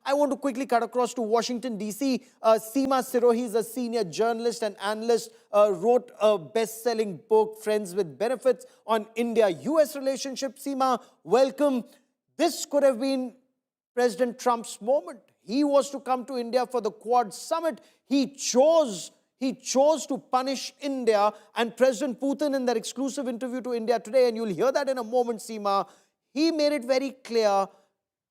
I want to quickly cut across to Washington, D.C. Seema Sirohi is a senior journalist and analyst, wrote a best-selling book, Friends with Benefits, on India-US relationship. Seema, welcome. This could have been President Trump's moment. He was to come to India for the Quad Summit. He chose to punish India, and President Putin, in that exclusive interview to India today, and you'll hear that in a moment, Seema, he made it very clear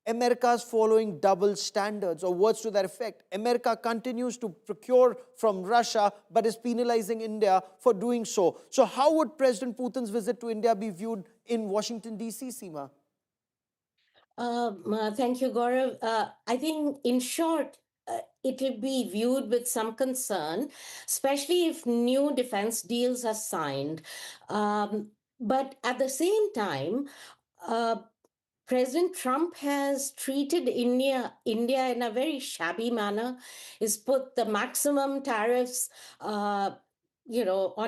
America's following double standards, or words to that effect. America continues to procure from Russia, but is penalizing India for doing so. So how would President Putin's visit to India be viewed in Washington, D.C., Seema? Thank you, Gaurav. I think, in short, it will be viewed with some concern, especially if new defense deals are signed. But at the same time, uh, President Trump has treated India in a very shabby manner. He's put the maximum tariffs, on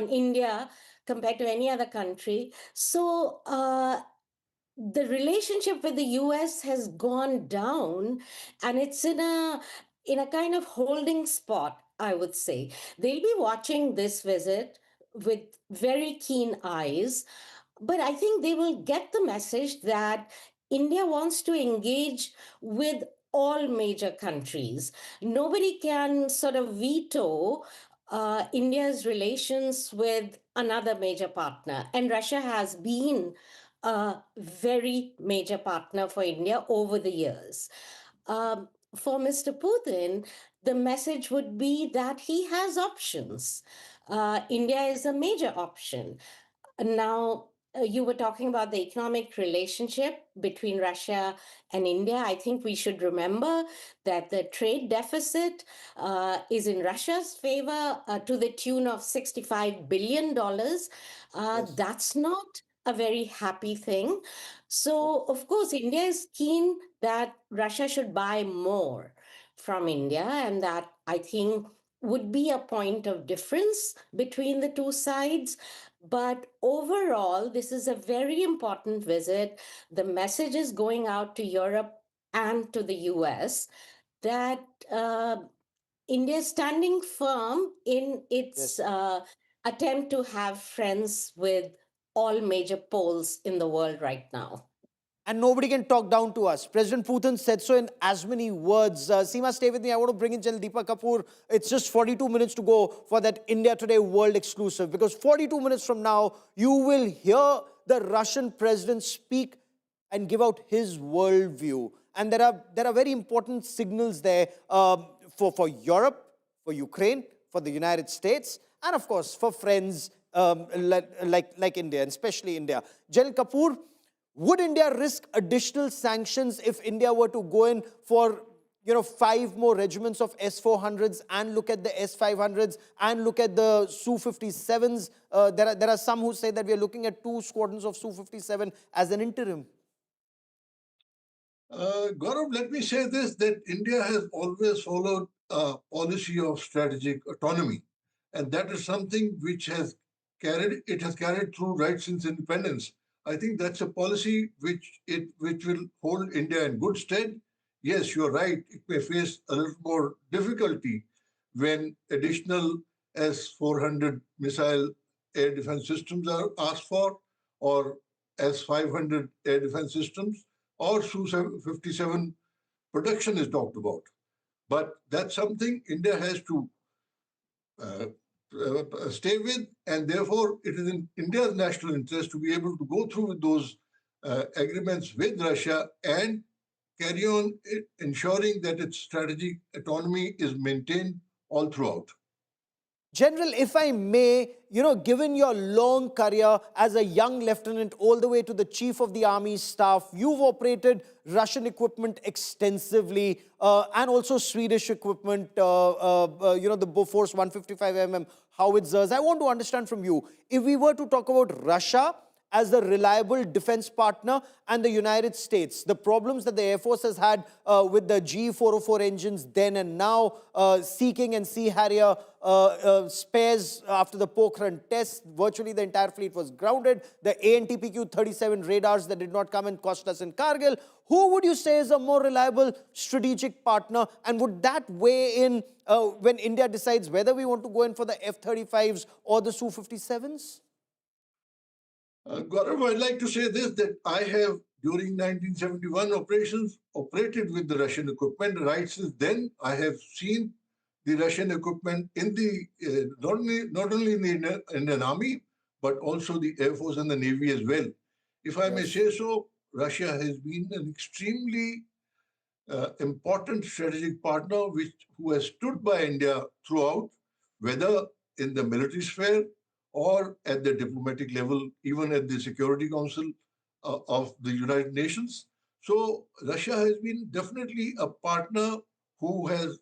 India compared to any other country. So the relationship with the US has gone down, and it's in a kind of holding spot, I would say. They'll be watching this visit with very keen eyes, but I think they will get the message that India wants to engage with all major countries. Nobody can sort of veto India's relations with another major partner. And Russia has been a very major partner for India over the years. For Mr. Putin, the message would be that he has options. India is a major option. Now, you were talking about the economic relationship between Russia and India. I think we should remember that the trade deficit is in Russia's favor to the tune of $65 billion. Yes. That's not a very happy thing. So, of course, India is keen that Russia should buy more from India, and that, I think, would be a point of difference between the two sides. But overall, this is a very important visit. The message is going out to Europe and to the US that India is standing firm in its Yes. attempt to have friends with all major poles in the world right now. And nobody can talk down to us. President Putin said so in as many words. Seema, stay with me. I want to bring in General Deepak Kapoor. It's just 42 minutes to go for that India Today World exclusive, because 42 minutes from now, you will hear the Russian president speak and give out his worldview. And there are very important signals there for Europe, for Ukraine, for the United States, and of course for friends like India, and especially India. General Kapoor, would India risk additional sanctions if India were to go in for 5 more regiments of S-400s and look at the S-500s and look at the Su-57s? There are some who say that we are looking at 2 squadrons of Su-57 as an interim. Gaurav, let me say this, that India has always followed a policy of strategic autonomy. And that is something which has carried through right since independence. I think that's a policy which will hold India in good stead. Yes, you're right. It may face a little more difficulty when additional S-400 missile air defense systems are asked for, or S-500 air defense systems, or Su-57 production is talked about. But that's something India has to stay with, and therefore it is in India's national interest to be able to go through with those agreements with Russia and carry on ensuring that its strategic autonomy is maintained all throughout. General, if I may, given your long career as a young lieutenant all the way to the chief of the army staff, you've operated Russian equipment extensively and also Swedish equipment, the Bofors 155mm howitzers. I want to understand from you, if we were to talk about Russia as the reliable defense partner, and the United States. The problems that the Air Force has had with the G404 engines then and now, seeking and Sea Harrier spares after the Pokhran test, virtually the entire fleet was grounded. The ANTPQ-37 radars that did not come and cost us in Kargil. Who would you say is a more reliable strategic partner? And would that weigh in when India decides whether we want to go in for the F-35s or the Su-57s? Gaurav, I'd like to say this, that I have, during 1971 operations, operated with the Russian equipment. Right since then, I have seen the Russian equipment in the, not only in the Indian Army, but also the Air Force and the Navy as well. If I may say so, Russia has been an extremely important strategic partner who has stood by India throughout, whether in the military sphere or at the diplomatic level, even at the Security Council of the United Nations. So Russia has been definitely a partner who has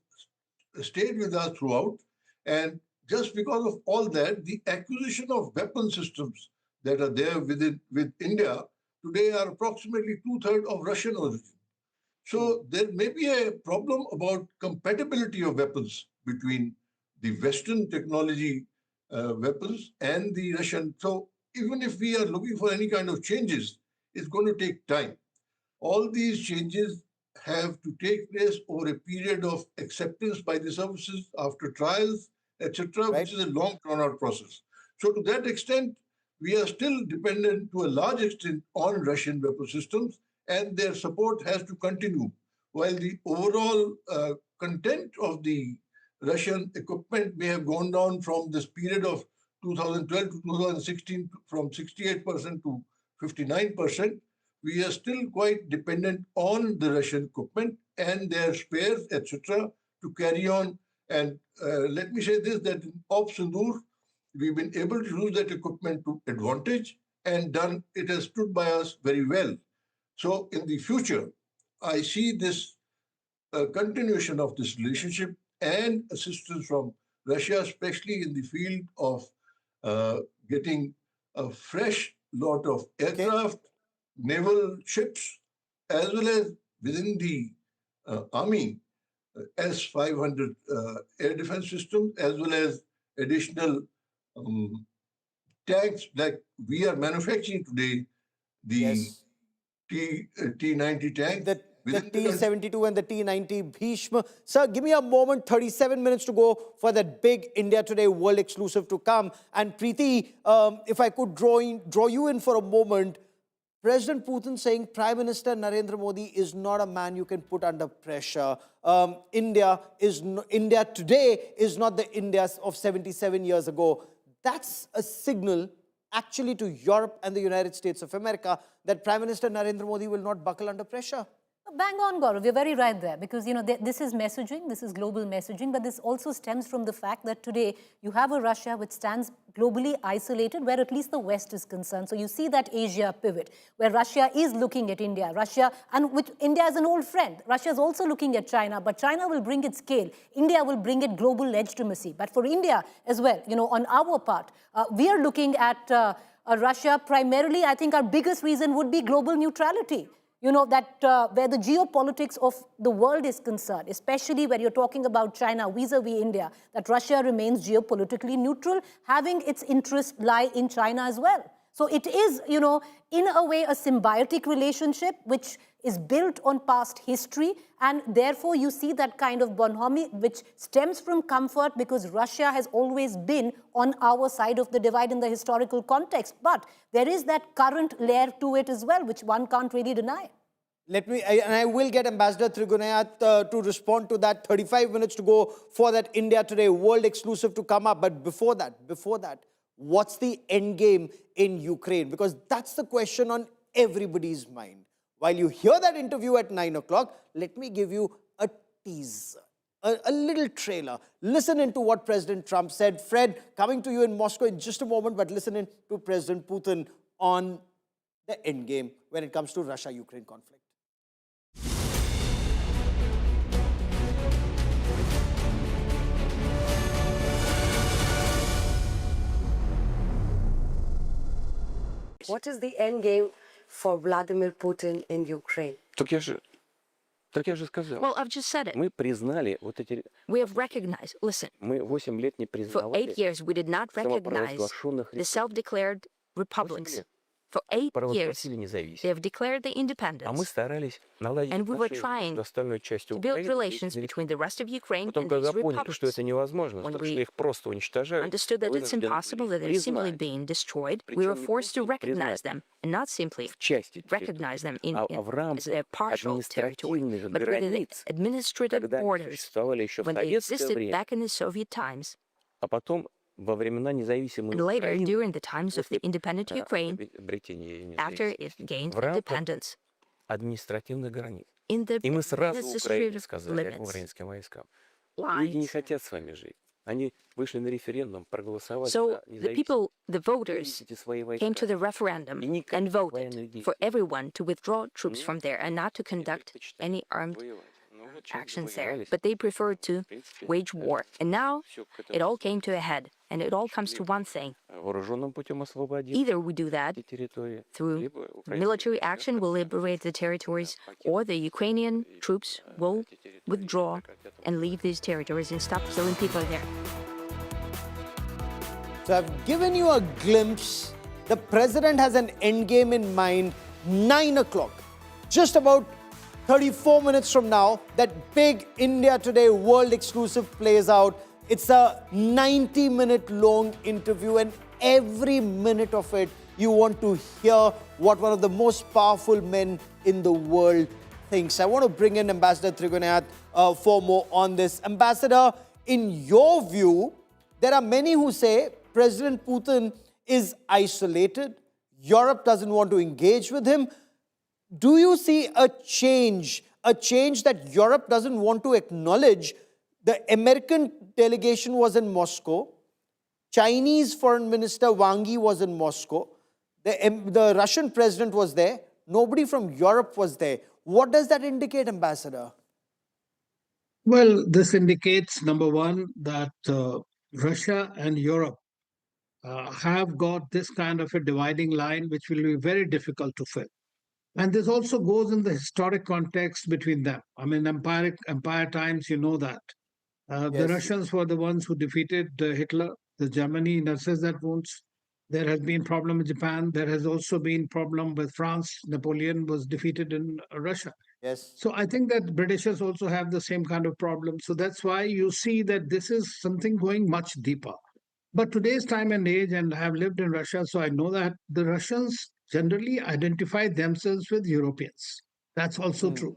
stayed with us throughout. And just because of all that, the acquisition of weapon systems that are there with India today are approximately 2/3 of Russian origin. So there may be a problem about compatibility of weapons between the Western technology weapons and the Russian. So even if we are looking for any kind of changes, it's going to take time. All these changes have to take place over a period of acceptance by the services after trials, etc., which is a long drawn-out process. So to that extent, we are still dependent to a large extent on Russian weapon systems, and their support has to continue. While the overall content of the Russian equipment may have gone down from this period of 2012 to 2016 from 68% to 59%, we are still quite dependent on the Russian equipment and their spares, etc., to carry on. And let me say this, that in Op Sindoor, we've been able to use that equipment to advantage, and it has stood by us very well. So in the future, I see this continuation of this relationship and assistance from Russia, especially in the field of getting a fresh lot of aircraft, naval ships, as well as within the Army, S-500 air defense systems, as well as additional tanks like we are manufacturing today, the T-90 tank. The T-72 and the T-90 Bhishma. Sir, give me a moment, 37 minutes to go for that big India Today world exclusive to come. And Preeti, if I could draw you in for a moment, President Putin saying Prime Minister Narendra Modi is not a man you can put under pressure. India today is not the India of 77 years ago. That's a signal actually to Europe and the United States of America that Prime Minister Narendra Modi will not buckle under pressure. Bang on, Gaurav. You're very right there because, this is messaging, this is global messaging, but this also stems from the fact that today you have a Russia which stands globally isolated where at least the West is concerned. So you see that Asia pivot where Russia is looking at India, and with India as an old friend. Russia is also looking at China, but China will bring its scale. India will bring it global legitimacy. But for India as well, on our part, we are looking at Russia primarily. I think our biggest reason would be global neutrality. Where the geopolitics of the world is concerned, especially where you're talking about China vis-a-vis India, that Russia remains geopolitically neutral, having its interests lie in China as well. So it is, in a way, a symbiotic relationship which is built on past history, and therefore you see that kind of bonhomie which stems from comfort because Russia has always been on our side of the divide in the historical context. But there is that current layer to it as well, which one can't really deny. I will get Ambassador Trigunayat to respond to that. 35 minutes to go for that India Today world exclusive to come up. But before that, what's the end game in Ukraine? Because that's the question on everybody's mind. While you hear that interview at 9 o'clock, let me give you a teaser, a little trailer. Listen into what President Trump said. Fred, coming to you in Moscow in just a moment, but listen in to President Putin on the end game when it comes to Russia-Ukraine conflict. What is the end game for Vladimir Putin in Ukraine? Так я же сказал. Well, I've just said it. Мы признали вот эти... We have recognized, listen, Мы 8 лет не for признавали 8 years we did not recognize самопровозглашенных the республик. self-declared 8 republics. лет For 8 years, провозгласили they независимость. have declared the А мы independence, старались наладить and we were отношения trying между остальной частью to build Украины relations и between the rest of Ukraine Потом, and когда these поняли, что это republics. невозможно, When что we их просто уничтожают, understood that it's вынуждены impossible, были that they're simply признать being destroyed, we Причем were не forced to просто recognize признать them, and not simply в части recognize them в as рамках their partial territory, административных but within the границ, administrative когда они borders существовали еще в when they советское existed время, back in the Soviet times, а потом во времена независимой and later Украины, during the times of the после independent Ukraine, обретения after it независимости, gained в рамках independence. административных границ. In the И мы сразу Украине administrative сказали, limits, украинским войскам, люди не lines. хотят с вами жить. Они вышли на референдум, проголосовали So за the независимость. people, the voters, Выведите свои came to войска. the referendum И никаких and voted военных for действий. everyone to withdraw troops Нет, from there and not to они conduct предпочитали any armed воевать. Ну, вот сейчас actions there. завоевались. But they preferred to В принципе, wage war. And now всё к it all этому came to a head, and it all comes to one thing. вооруженным путем освободить Either we do that эти территории, through либо украинские military войска action will liberate the territories, or the Ukrainian troops will эти территории withdraw прекратят and leave these territories and stop killing people there. So I've given you a glimpse. The president has an endgame in mind. 9 o'clock, just about 34 minutes from now, that big India Today world exclusive plays out. It's a 90-minute long interview, and every minute of it, you want to hear what one of the most powerful men in the world thinks. I want to bring in Ambassador Trigunayat for more on this. Ambassador, in your view, there are many who say President Putin is isolated. Europe doesn't want to engage with him. Do you see a change that Europe doesn't want to acknowledge? The American delegation was in Moscow. Chinese Foreign Minister Wang Yi was in Moscow. The Russian president was there. Nobody from Europe was there. What does that indicate, Ambassador? Well, this indicates, number one, that Russia and Europe have got this kind of a dividing line, which will be very difficult to fill. And this also goes in the historic context between them. I mean, empire times, you know that. The Yes. Russians were the ones who defeated Hitler. The Germany nurses that wounds. There has been problem with Japan. There has also been problem with France. Napoleon was defeated in Russia. Yes. So I think that Britishers also have the same kind of problem. So that's why you see that this is something going much deeper. But today's time and age, and I have lived in Russia, so I know that the Russians generally identify themselves with Europeans. That's also true.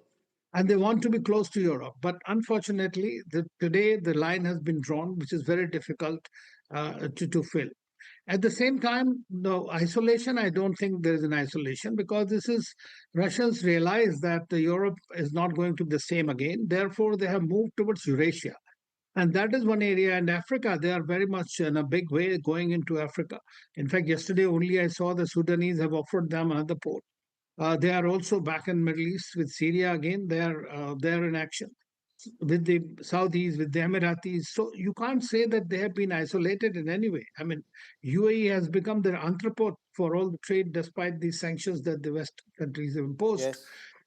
And they want to be close to Europe. But unfortunately, today the line has been drawn, which is very difficult to fill. At the same time, no isolation, I don't think there is an isolation, because this is Russians realize that Europe is not going to be the same again. Therefore, they have moved towards Eurasia. And that is one area. And Africa, they are very much in a big way going into Africa. In fact, yesterday only I saw the Sudanese have offered them another port. They are also back in Middle East with Syria again. They are in action with the Saudis, with the Emiratis. So you can't say that they have been isolated in any way. I mean, UAE has become their entrepot for all the trade, despite these sanctions that the West countries have imposed. Yes.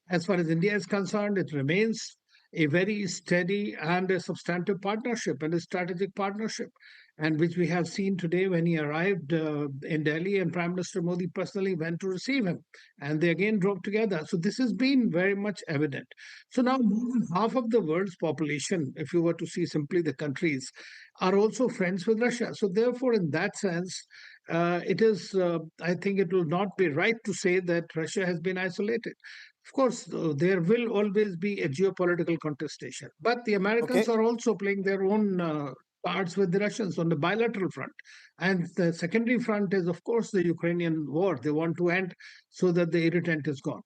As far as India is concerned, it remains a very steady and a substantive partnership and a strategic partnership, and which we have seen today when he arrived in Delhi, and Prime Minister Modi personally went to receive him, and they again drove together. So this has been very much evident. So now more than half of the world's population, if you were to see simply the countries, are also friends with Russia. So therefore, in that sense, it is, I think it will not be right to say that Russia has been isolated. Of course, there will always be a geopolitical contestation, but the Americans Okay. are also playing their own cards with the Russians on the bilateral front. And the secondary front is, of course, the Ukrainian war. They want to end so that the irritant is gone.